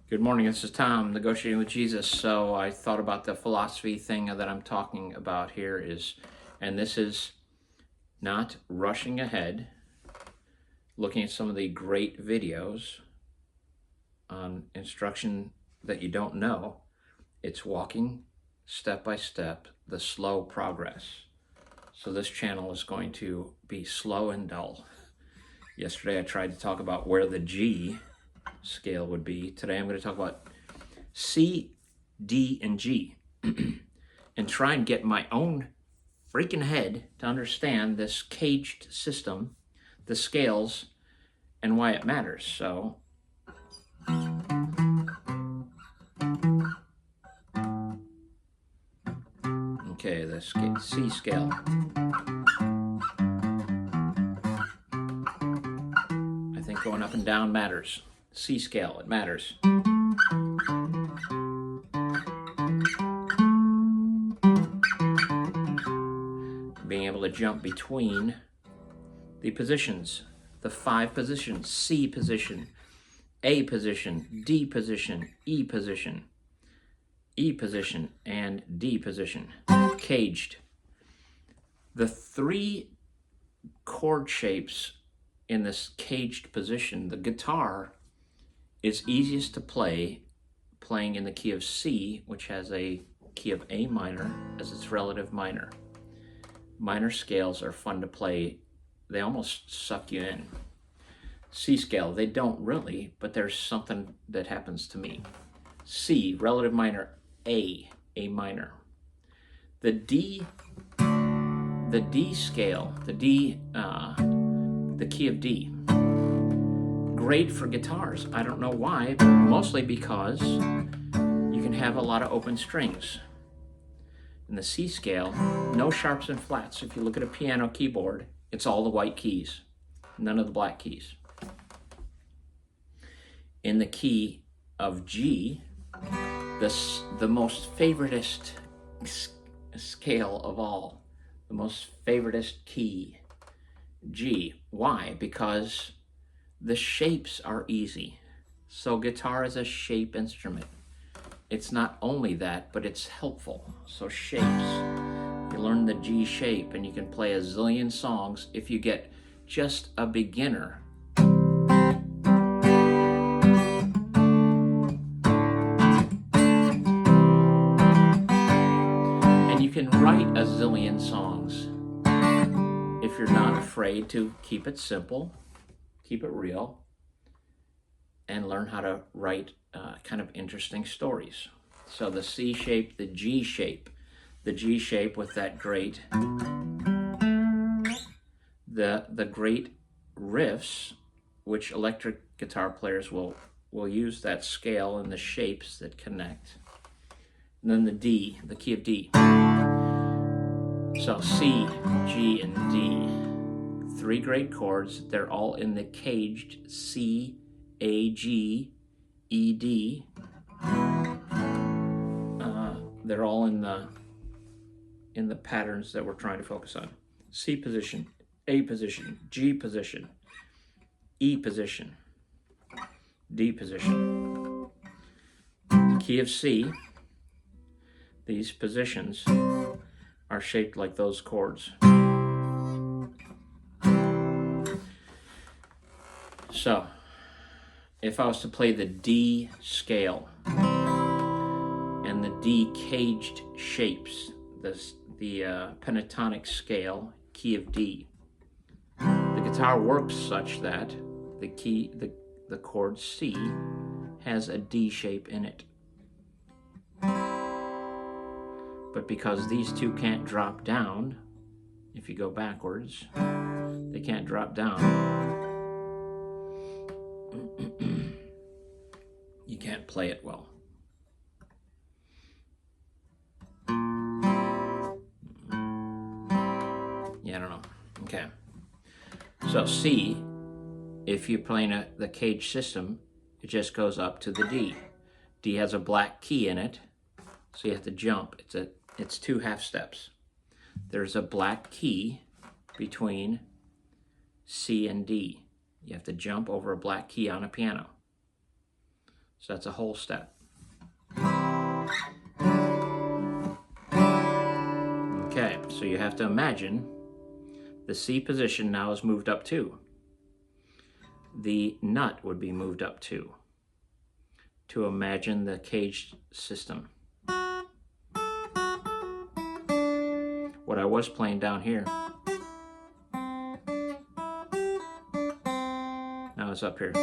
Good morning, this is Tom, Negotiating with Jesus. So I thought about the philosophy thing that I'm talking about here and this is not rushing ahead, looking at some of the great videos on instruction that you don't know. It's walking step by step, the slow progress. So this channel is going to be slow and dull. Yesterday I tried to talk about where the G scale would be. Today I'm going to talk about C, D, and G and try and get my own freaking head to understand this caged system, the scales, and why it matters. So okay, the C scale. I think going up and down matters. C scale, it matters. Being able to jump between the positions, the 5 positions: C position, A position, D position, E position, E position, and D position. Caged. The 3 chord shapes in this caged position, the guitar is easiest to play playing in the key of C, which has a key of A minor as its relative minor. Minor scales are fun to play. They almost suck you in. C scale, they don't really, but there's something that happens to me. C, relative minor, A minor. The D scale, the key of D, great for guitars. I don't know why, but mostly because you can have a lot of open strings. In the C scale, no sharps and flats. If you look at a piano keyboard, it's all the white keys, none of the black keys. In the key of G, the most favoritist scale of all, the most favoritist key, G. Why? Because the shapes are easy. So guitar is a shape instrument. It's not only that, but it's helpful. So shapes. You learn the G shape and you can play a zillion songs if you get just a beginner. And you can write a zillion songs if you're not afraid to keep it simple, keep it real, and learn how to write kind of interesting stories. So the C shape, the G shape with that great, the great riffs, which electric guitar players will use that scale and the shapes that connect. And then the D, the key of D. So C, G, and D. 3 great chords. They're all in the caged C, A, G, E, D. They're all in the patterns that we're trying to focus on. C position, A position, G position, E position, D position. Key of C, these positions are shaped like those chords. So, if I was to play the D scale and the D caged shapes, the pentatonic scale, key of D, the guitar works such that the chord C has a D shape in it. But because these two can't drop down, if you go backwards, they can't drop down. You can't play it well. Yeah, I don't know. Okay. So C, if you're playing the cage system, it just goes up to the D. D has a black key in it, so you have to jump. It's 2 half steps. There's a black key between C and D. You have to jump over a black key on a piano. So that's a whole step. Okay, so you have to imagine the C position now is moved up 2. The nut would be moved up 2 to imagine the cage system. What I was playing down here, now it's up here.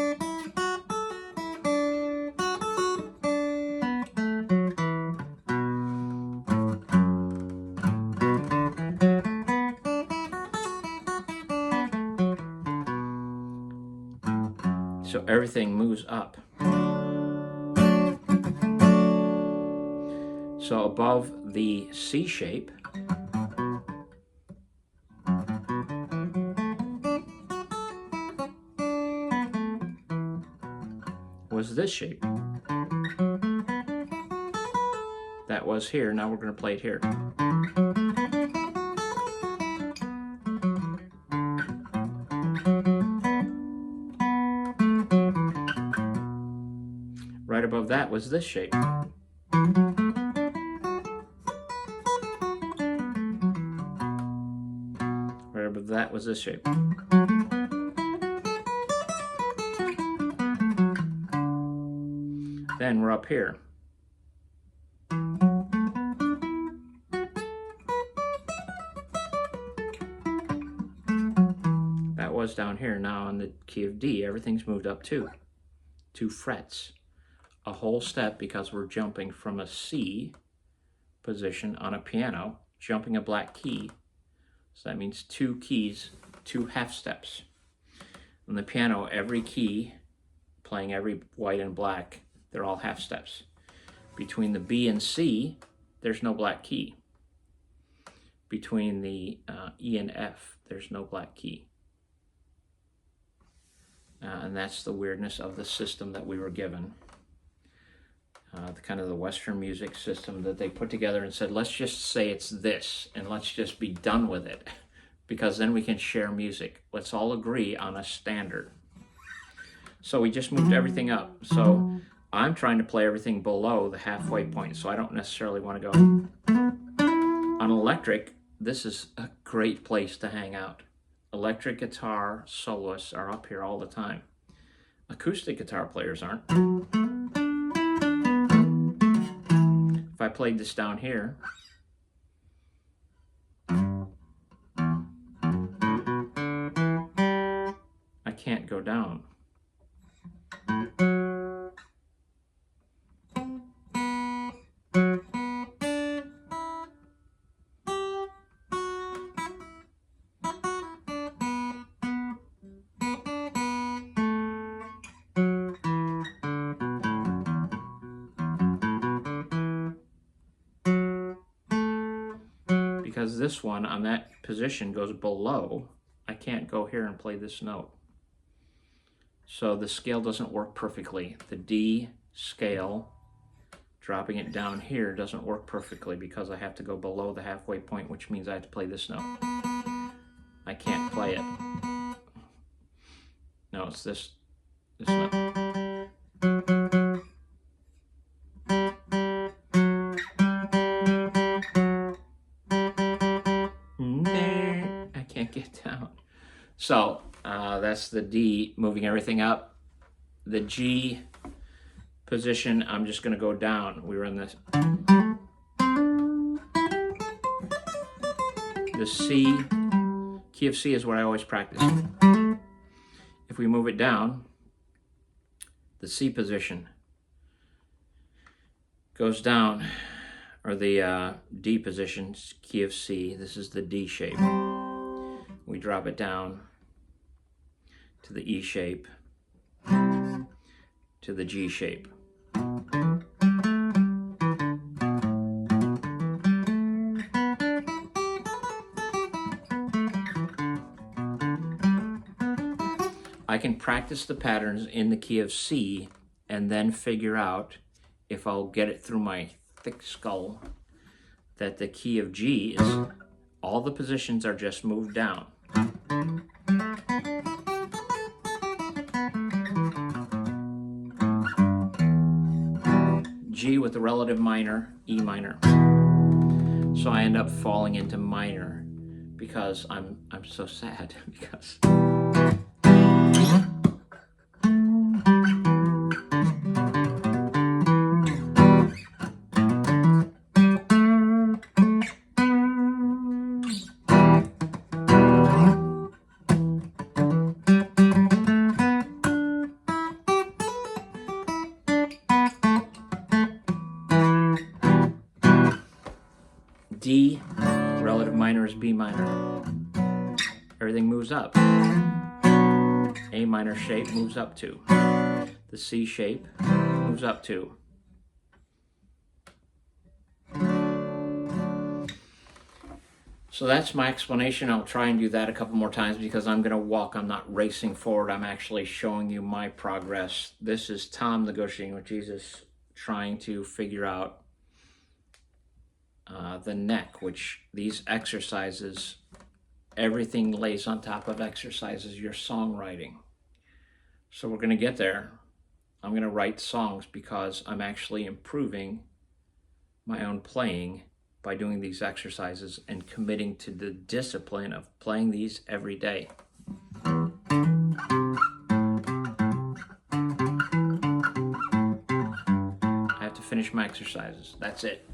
So everything moves up. So above the C shape was this shape. That was here, now we're going to play it here. Right above that was this shape. Right above that was this shape. Then we're up here. That was down here. Now in the key of D, everything's moved up 2 frets. A whole step because we're jumping from a C position on a piano, jumping a black key. So that means 2 keys, 2 half steps. On the piano, every key, playing every white and black, they're all half steps. Between the B and C, there's no black key. Between the E and F, there's no black key. And that's the weirdness of the system that we were given. Kind of the Western music system that they put together and said, let's just say it's this, and let's just be done with it, because then we can share music. Let's all agree on a standard. So we just moved everything up. So I'm trying to play everything below the halfway point, so I don't necessarily want to go. On electric, this is a great place to hang out. Electric guitar soloists are up here all the time. Acoustic guitar players aren't. If I played this down here, I can't go down. Because this one on that position goes below, I can't go here and play this note. So the scale doesn't work perfectly. The D scale, dropping it down here, doesn't work perfectly because I have to go below the halfway point, which means I have to play this note. I can't play it. No, it's this note. I can't get down. So that's the D, moving everything up. The G position, I'm just going to go down. We were in this. The C, key of C is what I always practice. If we move it down, the C position goes down, or the D position, key of C, this is the D shape. We drop it down to the E shape, to the G shape. I can practice the patterns in the key of C and then figure out if I'll get it through my thick skull that the key of G is, all the positions are just moved down. G with the relative minor, E minor. So I end up falling into minor because I'm so sad because D, relative minor is B minor. Everything moves up. A minor shape moves up 2. The C shape moves up 2. So that's my explanation. I'll try and do that a couple more times because I'm going to walk. I'm not racing forward. I'm actually showing you my progress. This is Tom negotiating with Jesus, trying to figure out the neck, which these exercises, everything lays on top of exercises, your songwriting. So we're going to get there. I'm going to write songs because I'm actually improving my own playing by doing these exercises and committing to the discipline of playing these every day. I have to finish my exercises. That's it.